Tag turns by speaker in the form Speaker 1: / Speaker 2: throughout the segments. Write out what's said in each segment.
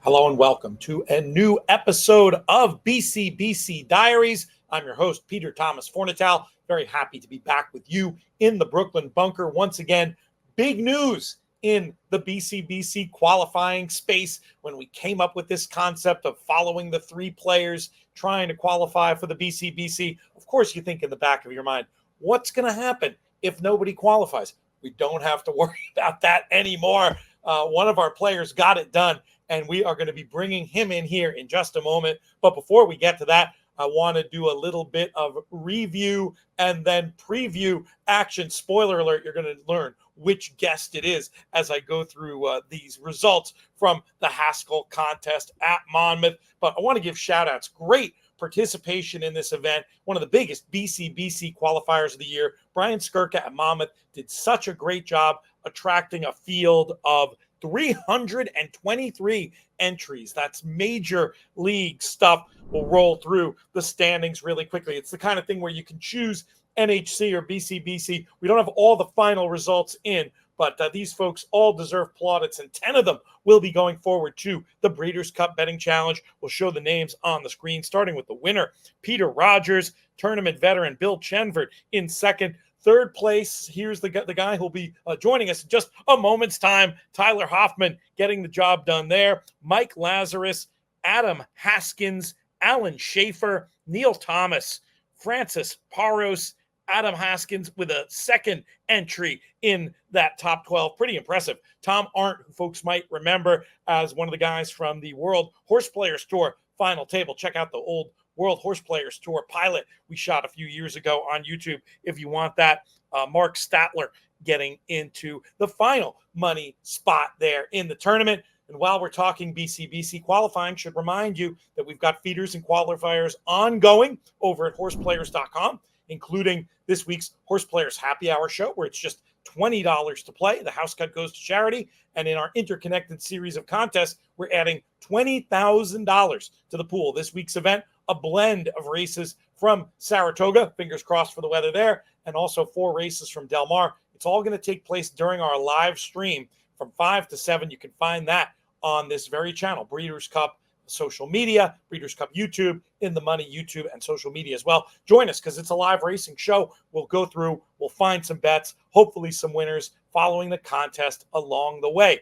Speaker 1: Hello and welcome to a new episode of BCBC Diaries. I'm your host, Peter Thomas Fornital. Very happy to be back with you in the Brooklyn bunker once again. Big news in the BCBC qualifying space when we came up with this concept of following the three players trying to qualify for the BCBC. Of course, you think in the back of your mind, what's going to happen if nobody qualifies? We don't have to worry about that anymore. One of our players got it done, and we are going to be bringing him in here in just a moment. But before we get to that, I want to do a little bit of review and then preview action. Spoiler alert, you're going to learn which guest it is as I go through these results from the Haskell contest at Monmouth. But I want to give shout outs. Great participation in this event. One of the biggest BCBC qualifiers of the year. Brian Skirka at Monmouth did such a great job attracting a field of 323 entries. That's major league stuff. We'll roll through the standings really quickly. It's the kind of thing where you can choose NHC or BCBC. We don't have all the final results in, but these folks all deserve plaudits, and 10 of them will be going forward to the Breeders' Cup Betting Challenge. We'll show the names on the screen, starting with the winner, Peter Rogers, tournament veteran Bill Chenford in second. Third place, here's the guy who'll be joining us in just a moment's time, Tyler Hoffman, getting the job done there. Mike Lazarus, Adam Haskins, Alan Schaefer, Neil Thomas, Francis Paros, Adam Haskins with a second entry in that top 12. Pretty impressive. Tom Arndt, who folks might remember as one of the guys from the World Horse Players Tour final table. Check out the old World Horse Players Tour pilot we shot a few years ago on YouTube if you want that. Mark Statler getting into the final money spot there in the tournament. And while we're talking BCBC qualifying, should remind you that we've got feeders and qualifiers ongoing over at horseplayers.com, including this week's Horse Players Happy Hour show, where it's just $20 to play. The house cut goes to charity. And in our interconnected series of contests, we're adding $20,000 to the pool. This week's event, a blend of races from Saratoga, fingers crossed for the weather there, and also 4 races from Del Mar. It's all going to take place during our live stream from 5 to 7. You can find that on this very channel, Breeders' Cup social media, Breeders' Cup YouTube, In the Money YouTube, and social media as well. Join us because it's a live racing show. We'll go through, we'll find some bets, hopefully some winners following the contest along the way.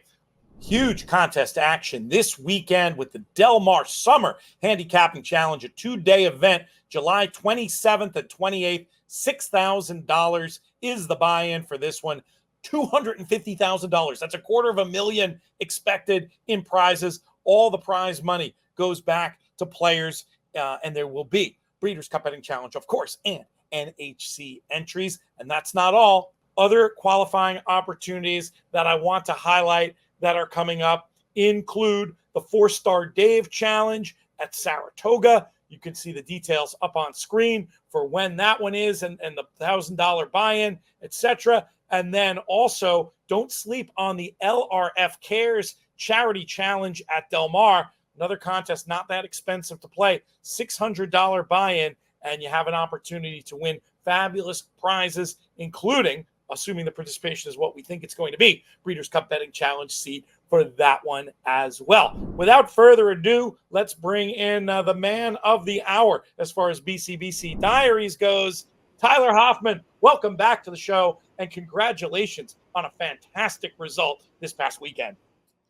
Speaker 1: Huge contest action this weekend with the Del Mar Summer Handicapping Challenge, a 2-day event, July 27th and 28th. $6,000 is the buy-in for this one. $250,000. That's $250,000 expected in prizes. All the prize money goes back to players, and there will be Breeders' Cup Betting Challenge, of course, and NHC entries. And that's not all. Other qualifying opportunities that I want to highlight that are coming up include the 4-Star Dave Challenge at Saratoga. You can see the details up on screen for when that one is and the $1,000 buy-in, etc. And then also, don't sleep on the LRF Cares Charity Challenge at Del Mar. Another contest not that expensive to play, $600 buy-in, and you have an opportunity to win fabulous prizes, including, assuming the participation is what we think it's going to be, Breeders' Cup Betting Challenge seat for that one as well. Without further ado, let's bring in the man of the hour as far as BCBC Diaries goes, Tyler Hoffman. Welcome back to the show, and congratulations on a fantastic result this past weekend.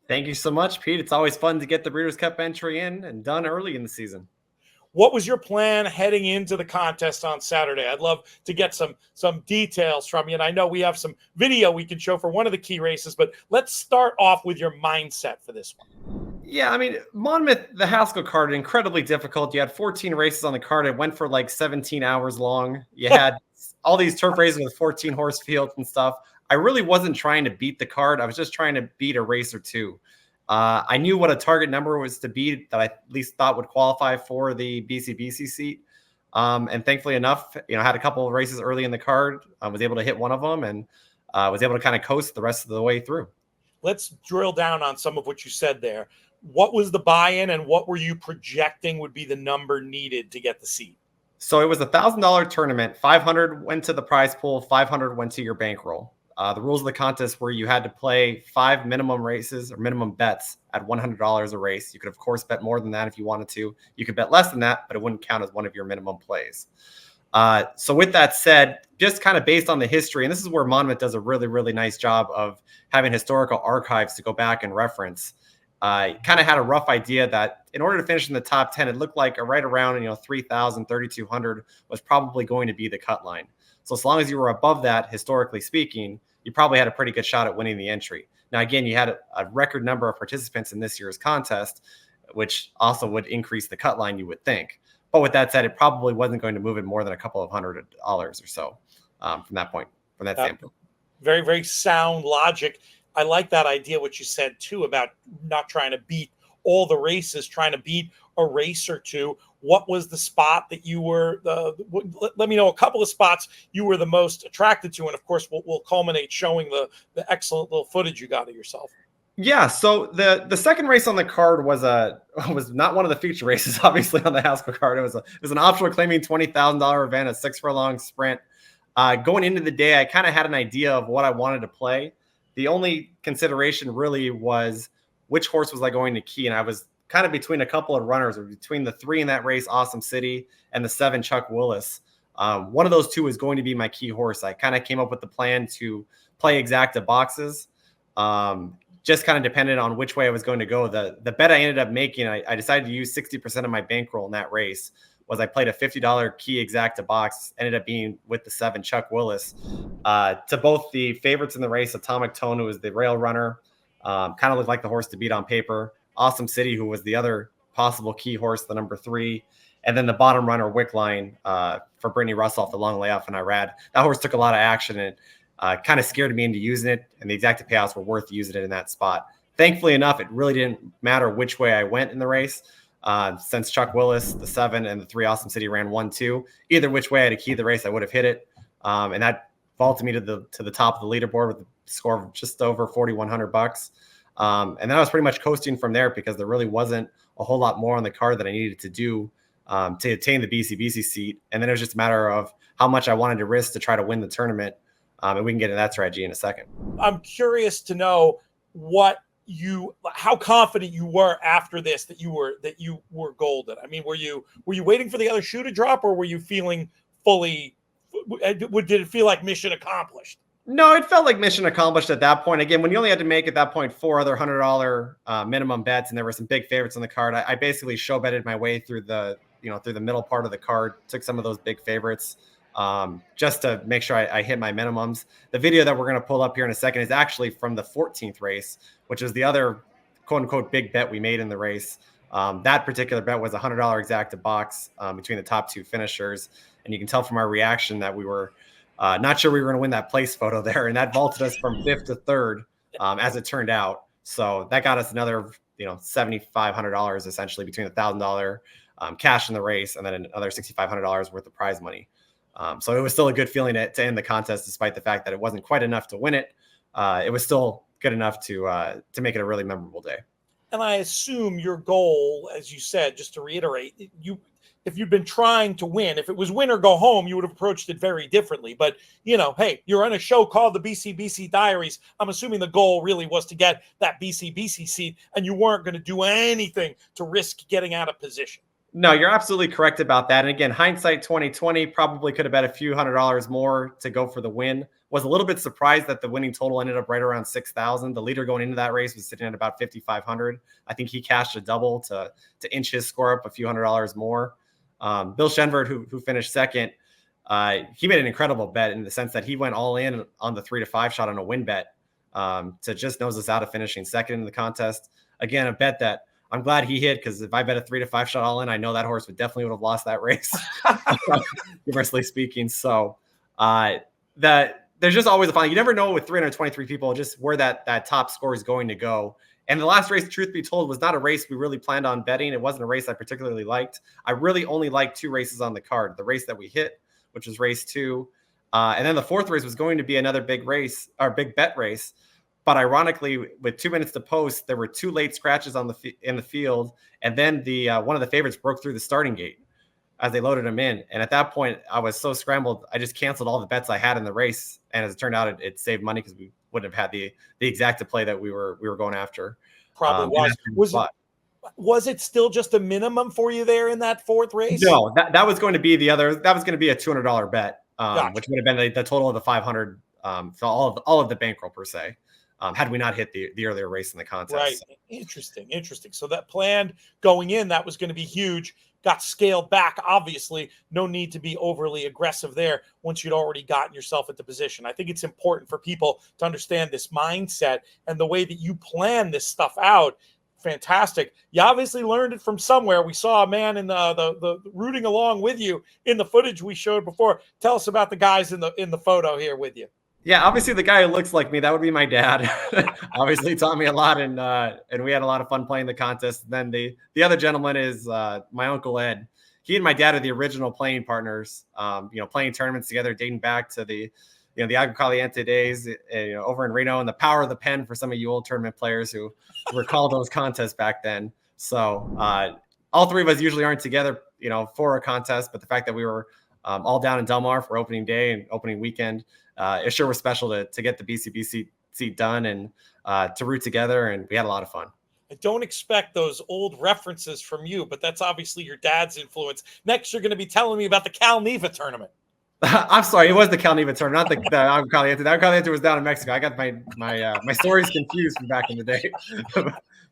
Speaker 2: Thank you so much, Pete. It's always fun to get the Breeders' Cup entry in and done early in the season.
Speaker 1: What was your plan heading into the contest on Saturday? I'd love to get some details from you. And I know we have some video we can show for one of the key races, but let's start off with your mindset for this one.
Speaker 2: Yeah, I mean, Monmouth, the Haskell card, incredibly difficult. You had 14 races on the card. It went for like 17 hours long. You had all these turf races with 14 horse fields and stuff. I really wasn't trying to beat the card. I was just trying to beat a race or two. I knew what a target number was to beat that I at least thought would qualify for the BCBC seat. And thankfully enough, I had a couple of races early in the card. I was able to hit one of them and was able to kind of coast the rest of the way through.
Speaker 1: Let's drill down on some of what you said there. What was the buy-in and what were you projecting would be the number needed to get the seat?
Speaker 2: So it was $1,000 tournament. 500 went to the prize pool. 500 went to your bankroll. The rules of the contest were you had to play 5 minimum races or minimum bets at $100 a race. You could, of course, bet more than that if you wanted to. You could bet less than that, but it wouldn't count as one of your minimum plays. So with that said, just kind of based on the history, and this is where Monmouth does a really, really nice job of having historical archives to go back and reference. Kind of had a rough idea that in order to finish in the top 10, it looked like right around 3,000, 3,200 was probably going to be the cut line. So as long as you were above that, historically speaking, you probably had a pretty good shot at winning the entry. Now, again, you had a record number of participants in this year's contest, which also would increase the cut line, you would think. But with that said, it probably wasn't going to move it more than a couple of $100 or so from that standpoint.
Speaker 1: Very, very sound logic. I like that idea, what you said, too, about not trying to beat all the races, trying to beat a race or two. What was the spot that you were, let me know a couple of spots you were the most attracted to. And, of course, we'll culminate showing the excellent little footage you got of yourself.
Speaker 2: Yeah, so the second race on the card was not one of the feature races, obviously, on the Haskell card. It was an optional claiming $20,000 event, a 6-furlong sprint. Going into the day, I kind of had an idea of what I wanted to play. The only consideration really was which horse was I going to key, and I was kind of between a couple of runners, or between the 3 in that race, Awesome City, and the 7, Chuck Willis. One of those 2 was going to be my key horse. I kind of came up with the plan to play exacta boxes. Just kind of depended on which way I was going to go. The bet I ended up making, I decided to use 60% of my bankroll in that race, was I played a $50 key exacta box, ended up being with the 7, Chuck Willis, to both the favorites in the race, Atomic Tone, who was the rail runner, kind of looked like the horse to beat on paper, Awesome City, who was the other possible key horse, the number 3, and then the bottom runner, Wickline, for Brittany Russell off the long layoff in Irad. That horse took a lot of action and kind of scared me into using it, and the exacta payouts were worth using it in that spot. Thankfully enough, it really didn't matter which way I went in the race, since Chuck Willis, the 7, and the 3, Awesome City, ran 1-2. Either which way I had to key the race, I would have hit it, and that vaulted me to the top of the leaderboard with a score of just over $4,100. And then I was pretty much coasting from there, because there really wasn't a whole lot more on the card that I needed to do to attain the BCBC seat. And then it was just a matter of how much I wanted to risk to try to win the tournament. And we can get into that strategy in a second.
Speaker 1: I'm curious to know how confident you were after this that you were golden. I mean, were you waiting for the other shoe to drop, or were you feeling fully? Did it feel like mission accomplished?
Speaker 2: No, it felt like mission accomplished at that point. Again, when you only had to make at that point 4 other $100 minimum bets, and there were some big favorites on the card, I basically show betted my way through the middle part of the card, took some of those big favorites. Just to make sure I hit my minimums. The video that we're going to pull up here in a second is actually from the 14th race, which is the other quote unquote big bet we made in the race. That particular bet was a $100 exacta box between the top 2 finishers. And you can tell from our reaction that we were not sure we were going to win that place photo there. And that vaulted us from 5th to 3rd as it turned out. So that got us another, $7,500 essentially between $1,000 cash in the race and then another $6,500 worth of prize money. So it was still a good feeling to end the contest, despite the fact that it wasn't quite enough to win it. It was still good enough to make it a really memorable day.
Speaker 1: And I assume your goal, as you said, just to reiterate, if you'd been trying to win, if it was win or go home, you would have approached it very differently. But, hey, you're on a show called the BCBC Diaries. I'm assuming the goal really was to get that BCBC seat, and you weren't going to do anything to risk getting out of position.
Speaker 2: No, you're absolutely correct about that. And again, hindsight 2020, probably could have bet a few $100 more to go for the win. Was a little bit surprised that the winning total ended up right around 6,000. The leader going into that race was sitting at about 5,500. I think he cashed a double to inch his score up a few $100 more. Bill Shenvert, who finished second, he made an incredible bet in the sense that he went all in on the 3-5 shot on a win bet to just nose us out of finishing second in the contest. Again, a bet that I'm glad he hit, because if I bet a 3-5 shot all in, I know that horse would have lost that race, universally speaking. So there's just always a fun. You never know with 323 people just where that top score is going to go. And the last race, truth be told, was not a race we really planned on betting. It wasn't a race I particularly liked. I really only liked 2 races on the card. The race that we hit, which was race 2. And then the 4th race was going to be another big race, or big bet race. But ironically, with 2 minutes to post, there were 2 late scratches in the field. And then one of the favorites broke through the starting gate. as they loaded them in. And at that point, I was so scrambled, I just canceled all the bets I had in the race. And as it turned out, it saved money because we wouldn't have had the exacta play that we were going after.
Speaker 1: Probably was it still just a minimum for you there in that fourth race?
Speaker 2: No, that was going to be that was going to be a $200 bet,
Speaker 1: Gotcha.
Speaker 2: which would have been the total of the 500, so all of the bankroll per se, had we not hit the earlier race in the contest.
Speaker 1: Right. Interesting. So that planned going in, that was going to be huge. Got scaled back, obviously. No need to be overly aggressive there once you'd already gotten yourself into position. I think it's important for people to understand this mindset and the way that you plan this stuff out. Fantastic. You obviously learned it from somewhere. We saw a man in the rooting along with you in the footage we showed before. Tell us about the guys in the photo here with you.
Speaker 2: Yeah, obviously the guy who looks like me, that would be my dad. Obviously taught me a lot, and we had a lot of fun playing the contest. Then the other gentleman is my uncle Ed. He and my dad are the original playing partners. Playing tournaments together, dating back to the Agua Caliente days, over in Reno, and the power of the pen for some of you old tournament players who recall those contests back then. So all three of us usually aren't together, for a contest, but the fact that we were all down in Del Mar for opening day and opening weekend, it sure was special to get the BCBC seat done and to root together, and we had a lot of fun.
Speaker 1: I don't expect those old references from you, but that's obviously your dad's influence. Next, you're going to be telling me about the Cal Neva tournament.
Speaker 2: I'm sorry, it was the Cal Neva tournament, not the Agua Caliente. The Agua Caliente was down in Mexico. I got my stories confused from back in the day.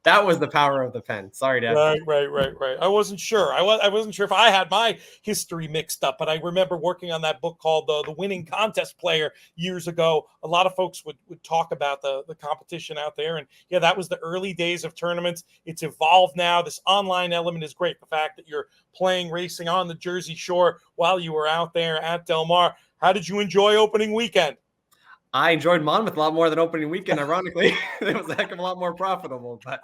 Speaker 2: That was the power of the pen. Sorry, Dad.
Speaker 1: Right. I wasn't sure. I wasn't sure if I had my history mixed up, but I remember working on that book called The Winning Contest Player years ago. A lot of folks would talk about the competition out there. And yeah, that was the early days of tournaments. It's evolved now. This online element is great. The fact that you're playing racing on the Jersey Shore while you were out there at Del Mar. How did you enjoy opening weekend?
Speaker 2: I enjoyed Monmouth a lot more than opening weekend, ironically. It was a heck of a lot more profitable, but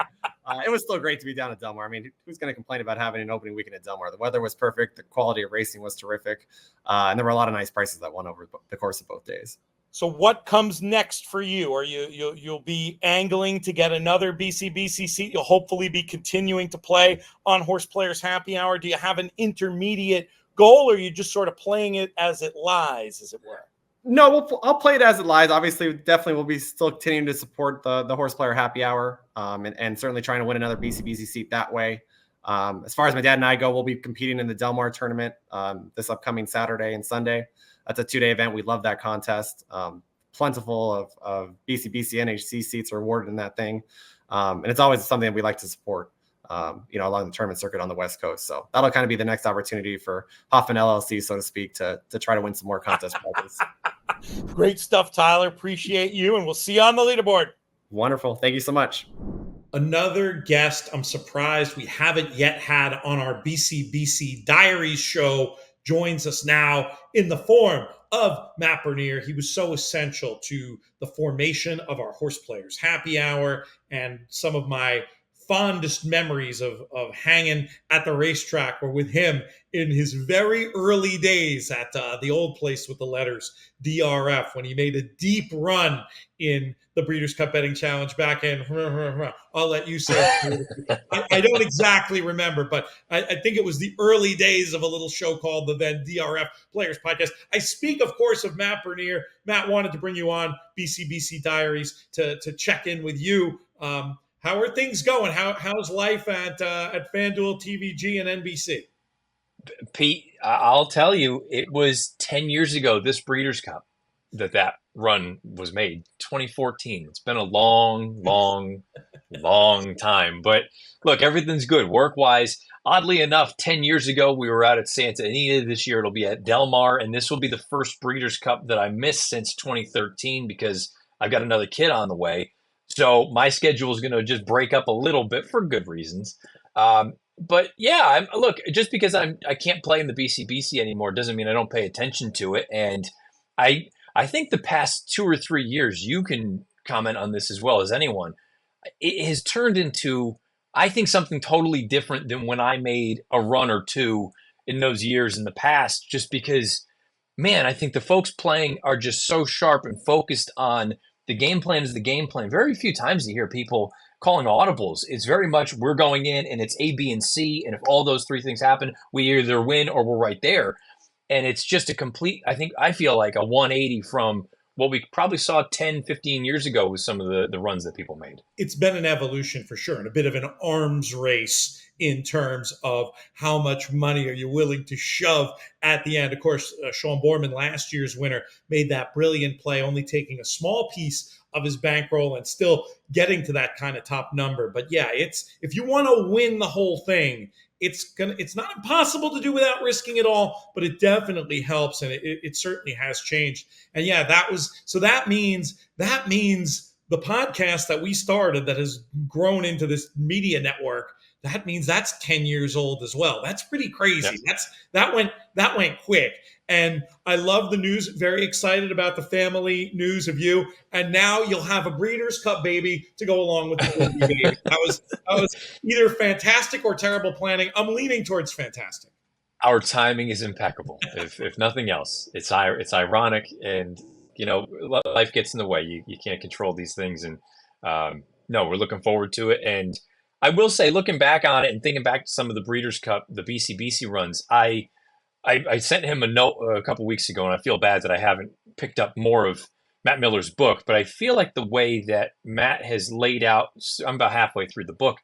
Speaker 2: it was still great to be down at Del Mar. I mean, who's going to complain about having an opening weekend at Del Mar? The weather was perfect. The quality of racing was terrific. And there were a lot of nice prices that won over the course of both days.
Speaker 1: So what comes next for you? Are you'll be angling to get another BCBC seat? You'll hopefully be continuing to play on Horse Players Happy Hour. Do you have an intermediate goal, or are you just sort of playing it as it lies, as it were?
Speaker 2: No, I'll play it as it lies. Obviously, definitely we'll be still continuing to support the Horse Player Happy Hour, and certainly trying to win another BCBC seat that way. As far as my dad and I go, we'll be competing in the Del Mar tournament this upcoming Saturday and Sunday. That's a 2-day event. We love that contest. Plentiful of BCBC NHC seats are awarded in that thing, and it's always something that we like to support. Along the tournament circuit on the West Coast. So that'll kind of be the next opportunity for Hoffman LLC, so to speak, to try to win some more contest prizes.
Speaker 1: Great stuff, Tyler. Appreciate you, and we'll see you on the leaderboard.
Speaker 2: Wonderful. Thank you so much.
Speaker 3: Another guest I'm surprised we haven't yet had on our BCBC Diaries show joins us now in the form of Matt Bernier. He was so essential to the formation of our Horse Players Happy Hour, and some of my fondest memories of hanging at the racetrack were with him in his very early days at the old place with the letters DRF, when he made a deep run in the Breeders' Cup Betting Challenge back in. I'll let you say it. I don't exactly remember, but I think it was the early days of a little show called the then DRF Players Podcast. I speak, of course, of Matt Bernier. Matt wanted to bring you on BCBC Diaries to check in with you. How are things going? How's life at Fanduel, TVG, and NBC?
Speaker 4: Pete, I'll tell you, it was 10 years ago, this Breeders' Cup, that run was made, 2014. It's been a long time. But look, everything's good work-wise. Oddly enough, 10 years ago, we were out at Santa Anita. This year, it'll be at Del Mar, and this will be the first Breeders' Cup that I missed since 2013 because I've got another kid on the way. So my schedule is going to just break up a little bit for good reasons. But yeah, look, just because I can't play in the BCBC anymore doesn't mean I don't pay attention to it. And I think the past 2 or 3 years, you can comment on this as well as anyone, it has turned into, I think, something totally different than when I made a run or two in those years in the past, just because, man, I think the folks playing are just so sharp and focused on the game plan is the game plan. Very few times you hear people calling audibles. It's very much we're going in and it's A, B, and C. And if all those three things happen, we either win or we're right there. And it's just a complete, I feel like a 180 from what we probably saw 10, 15 years ago with some of the runs that people made.
Speaker 3: It's been an evolution for sure, and a bit of an arms race in terms of how much money are you willing to shove at the end. Of course, Sean Borman, last year's winner, made that brilliant play, only taking a small piece of his bankroll and still getting to that kind of top number. But yeah, it's if you want to win the whole thing, it's not impossible to do without risking it all, but it definitely helps, and it certainly has changed. And yeah, that means the podcast that we started that has grown into this media network, that means that's 10 years old as well. That's pretty crazy.
Speaker 4: Yeah.
Speaker 3: That went quick. And I love the news. Very excited about the family news of you. And now you'll have a Breeders' Cup baby to go along with the baby. That was either fantastic or terrible planning. I'm leaning towards fantastic.
Speaker 4: Our timing is impeccable. If nothing else, it's ironic, and life gets in the way. You can't control these things, and no, we're looking forward to it. And I will say, looking back on it and thinking back to some of the Breeders' Cup, the BCBC runs, I sent him a note a couple weeks ago, and I feel bad that I haven't picked up more of Matt Miller's book, but I feel like the way that Matt has laid out, I'm about halfway through the book,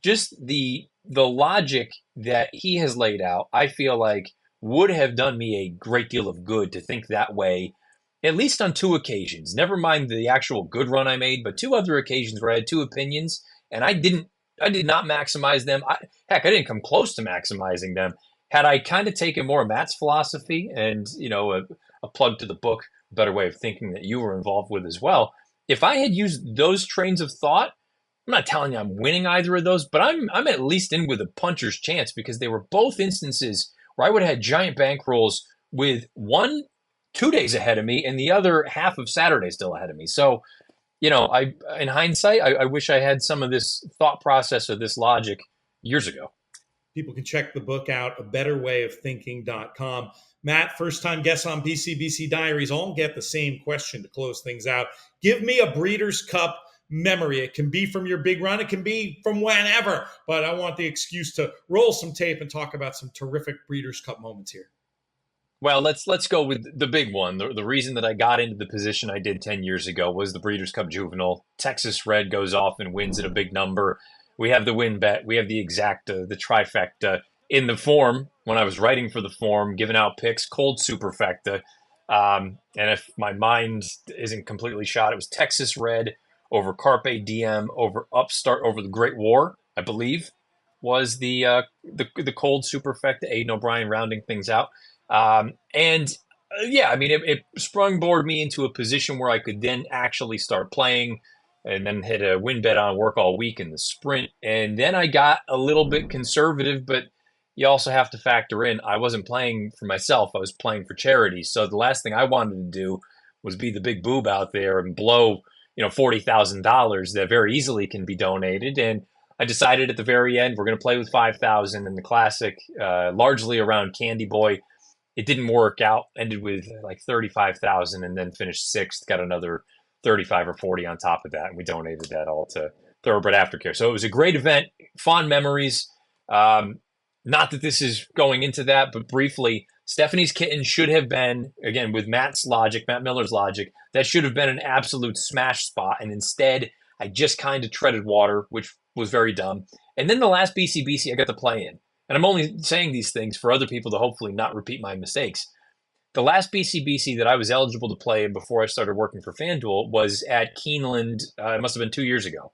Speaker 4: just the logic that he has laid out, I feel like would have done me a great deal of good to think that way, at least on two occasions. Never mind the actual good run I made, but two other occasions where I had two opinions, and I did not maximize them. I didn't come close to maximizing them. Had I kind of taken more of Matt's philosophy and, a plug to the book, a better way of thinking that you were involved with as well, if I had used those trains of thought, I'm not telling you I'm winning either of those, but I'm at least in with a puncher's chance, because they were both instances where I would have had giant bankrolls with one 2 days ahead of me and the other half of Saturday still ahead of me. So, in hindsight, I wish I had some of this thought process or this logic years ago.
Speaker 3: People can check the book out, abetterwayofthinking.com. Matt, first-time guest on BCBC Diaries. I'll get the same question to close things out. Give me a Breeders' Cup memory. It can be from your big run. It can be from whenever. But I want the excuse to roll some tape and talk about some terrific Breeders' Cup moments here.
Speaker 4: Well, let's go with the big one. The reason that I got into the position I did 10 years ago was the Breeders' Cup Juvenile. Texas Red goes off and wins at a big number. We have the win bet. We have the exacta, the trifecta. In the form, when I was writing for the form, giving out picks, cold superfecta. And if my mind isn't completely shot, it was Texas Red over Carpe Diem, over Upstart, over the Great War, I believe, was the cold superfecta. Aiden O'Brien rounding things out. It sprungboarded me into a position where I could then actually start playing, and then hit a win bet on work all week in the sprint. And then I got a little bit conservative, but you also have to factor in, I wasn't playing for myself. I was playing for charity. So the last thing I wanted to do was be the big boob out there and blow, $40,000 that very easily can be donated. And I decided at the very end, we're going to play with 5,000 in the classic, largely around Candy Boy. It didn't work out, ended with like 35,000 and then finished sixth, got another 35 or 40 on top of that. And we donated that all to Thoroughbred Aftercare. So it was a great event, fond memories. Not that this is going into that, but briefly, Stephanie's Kitten should have been, again, with Matt Miller's logic, that should have been an absolute smash spot. And instead, I just kind of treaded water, which was very dumb. And then the last BCBC I got to play in. And I'm only saying these things for other people to hopefully not repeat my mistakes. The last BCBC that I was eligible to play before I started working for Fanduel was at Keeneland. It must have been 2 years ago,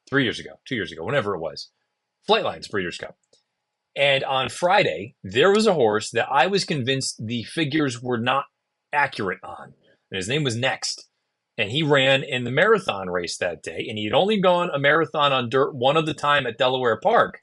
Speaker 4: 2 years ago, whenever it was. Flightlines Breeders' Cup. And on Friday, there was a horse that I was convinced the figures were not accurate on. And his name was Next. And he ran in the marathon race that day. And he had only gone a marathon on dirt one other time at Delaware Park.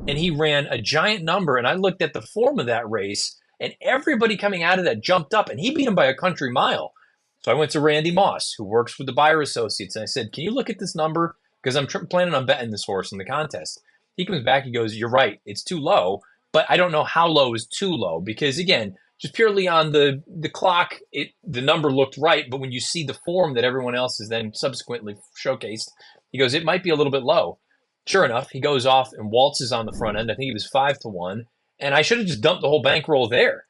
Speaker 4: And he ran a giant number. And I looked at the form of that race, and everybody coming out of that jumped up, and he beat him by a country mile. So I went to Randy Moss, who works with the Buyer Associates, and I said, can you look at this number? Because I'm planning on betting this horse in the contest. He comes back, he goes, you're right, it's too low, but I don't know how low is too low, because again, just purely on the clock, the number looked right, but when you see the form that everyone else has then subsequently showcased, He goes, it might be a little bit low. Sure enough, he goes off and waltzes on the front end. I think he was 5-1. And I should have just dumped the whole bankroll there.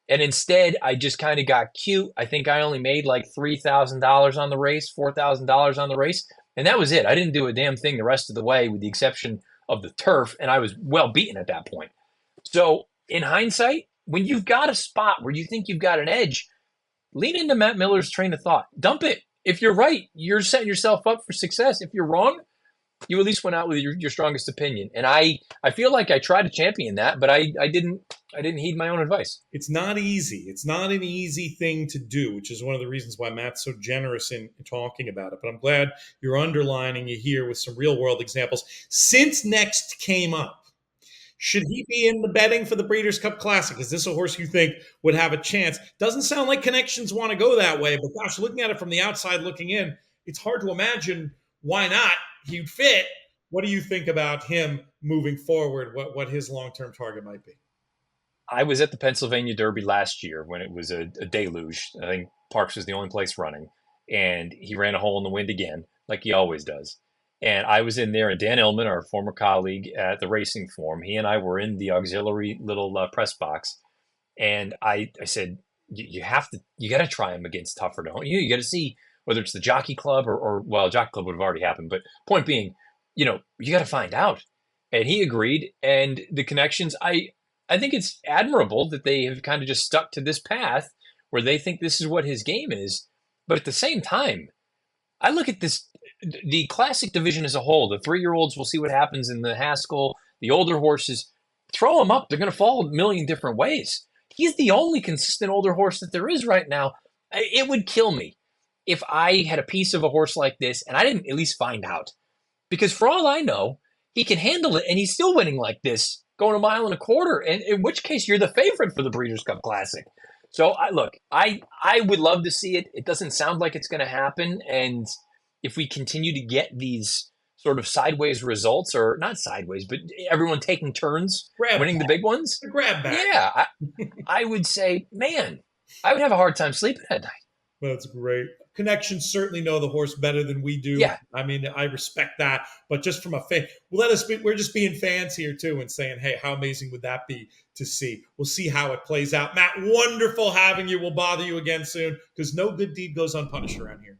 Speaker 4: And instead, I just kind of got cute. I think I only made like $3,000 on the race, $4,000 on the race. And that was it. I didn't do a damn thing the rest of the way with the exception of the turf. And I was well beaten at that point. So in hindsight, when you've got a spot where you think you've got an edge, lean into Matt Miller's train of thought. Dump it. If you're right, you're setting yourself up for success. If you're wrong, you at least went out with your strongest opinion. And I feel like I tried to champion that, but I didn't heed my own advice.
Speaker 3: It's not easy. It's not an easy thing to do, which is one of the reasons why Matt's so generous in talking about it. But I'm glad you're underlining it here with some real world examples. Since Next came up, should he be in the betting for the Breeders' Cup Classic? Is this a horse you think would have a chance? Doesn't sound like connections want to go that way, but gosh, looking at it from the outside looking in, it's hard to imagine why not. He'd fit. What do you think about him moving forward? What his long-term target might be?
Speaker 4: I was at the Pennsylvania Derby last year when it was a deluge. I think Parks was the only place running, and he ran a hole in the wind again, like he always does. And I was in there, and Dan Illman, our former colleague at the Racing Form, he and I were in the auxiliary little press box, and I said, you got to try him against tougher, don't you? You got to see whether it's the Jockey Club or Jockey Club would have already happened. But point being, you got to find out. And he agreed. And the connections, I think it's admirable that they have kind of just stuck to this path where they think this is what his game is. But at the same time, I look at this, the classic division as a whole, the 3-year-olds, we'll see what happens in the Haskell, the older horses, throw them up. They're going to fall a million different ways. He's the only consistent older horse that there is right now. It would kill me if I had a piece of a horse like this and I didn't at least find out. Because for all I know, he can handle it and he's still winning like this, going 1.25 miles, and in which case you're the favorite for the Breeders' Cup Classic. So I would love to see it. It doesn't sound like it's going to happen. And if we continue to get these sort of sideways results, or not sideways, but everyone taking turns winning the big ones.
Speaker 3: The grab back.
Speaker 4: Yeah, I would say, man, I would have a hard time sleeping at night.
Speaker 3: That's great. Connections certainly know the horse better than we do.
Speaker 4: Yeah.
Speaker 3: I mean, I respect that. But just from a fan, we're just being fans here too and saying, hey, how amazing would that be to see? We'll see how it plays out. Matt, wonderful having you. We'll bother you again soon because no good deed goes unpunished around here.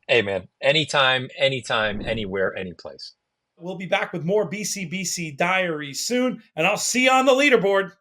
Speaker 4: Hey, man, anytime, anywhere, anyplace.
Speaker 1: We'll be back with more BCBC Diaries soon, and I'll see you on the leaderboard.